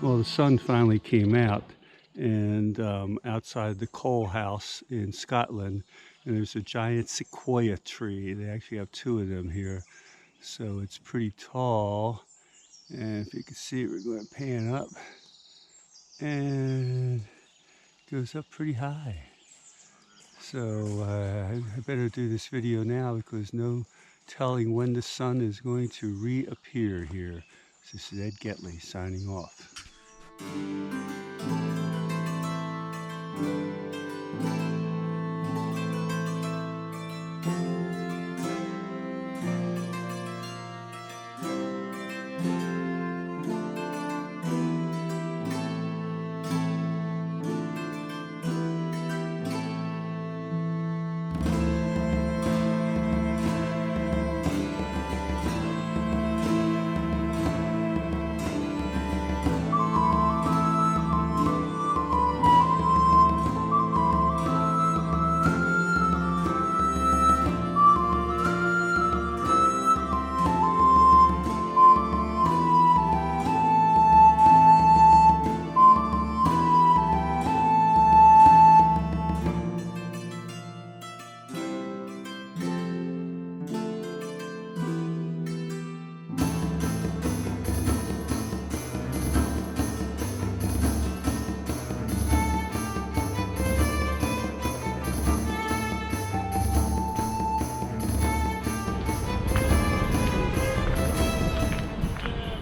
Well, the sun finally came out, and outside the coal house in Scotland, and there's a giant sequoia tree. They actually have two of them here, so it's pretty tall. And if you can see it, we're going to pan up, and it goes up pretty high. So I better do this video now because no telling when the sun is going to reappear here. This is Ed Getley signing off.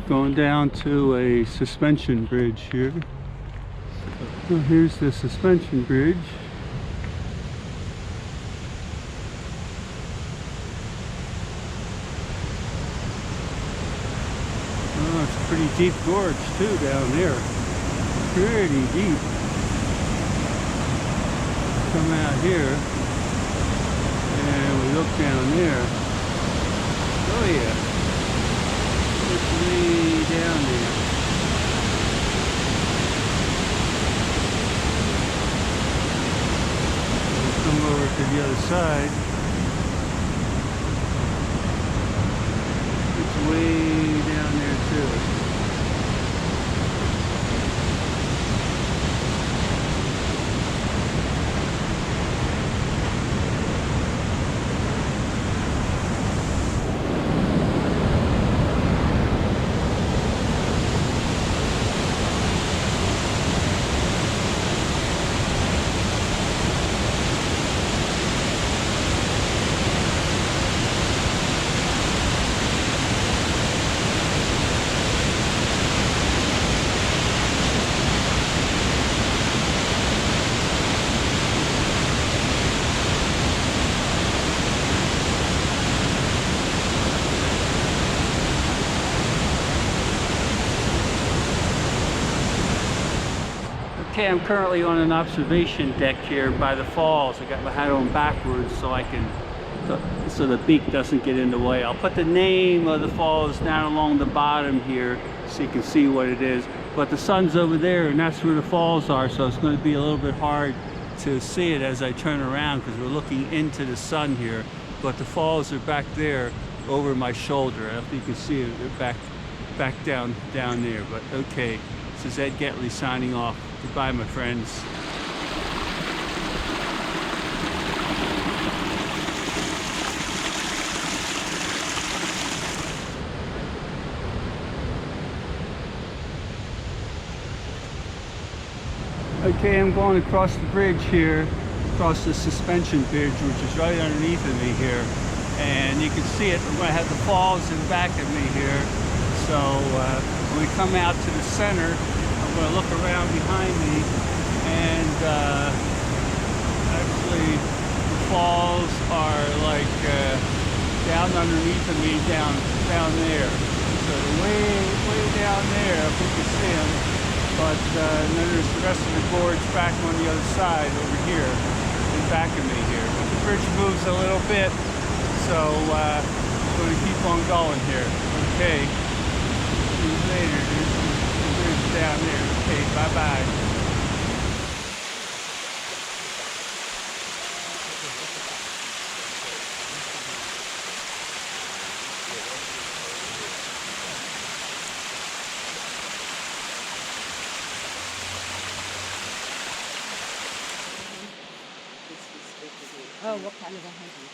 Going down to a suspension bridge here. So here's the suspension bridge. Oh, it's a pretty deep gorge too down there. Pretty deep. Come out here and we look down there. Oh yeah. It's way down there. We'll come over to the other side. It's way down there too. Okay, I'm currently on an observation deck here by the falls. I got my hat on backwards so so the beak doesn't get in the way. I'll put the name of the falls down along the bottom here so you can see what it is. But the sun's over there and that's where the falls are, so it's going to be a little bit hard to see it as I turn around because we're looking into the sun here. But the falls are back there over my shoulder. I don't think you can see it. They're back down there. But okay, this is Ed Getley signing off. Goodbye, my friends. Okay, I'm going across the bridge here, across the suspension bridge, which is right underneath of me here. And you can see it, I have the falls in back of me here. So when we come out to the center, I'm going to look around behind me, and actually the falls are like down underneath of me, down there. So way down there, if we can see them. But and then there's the rest of the gorge back on the other side over here, in back of me here. But the bridge moves a little bit, so I'm going to keep on going here. Okay, see you later, dude. The bridge down there. Okay, bye-bye. Oh, what kind of a hunter?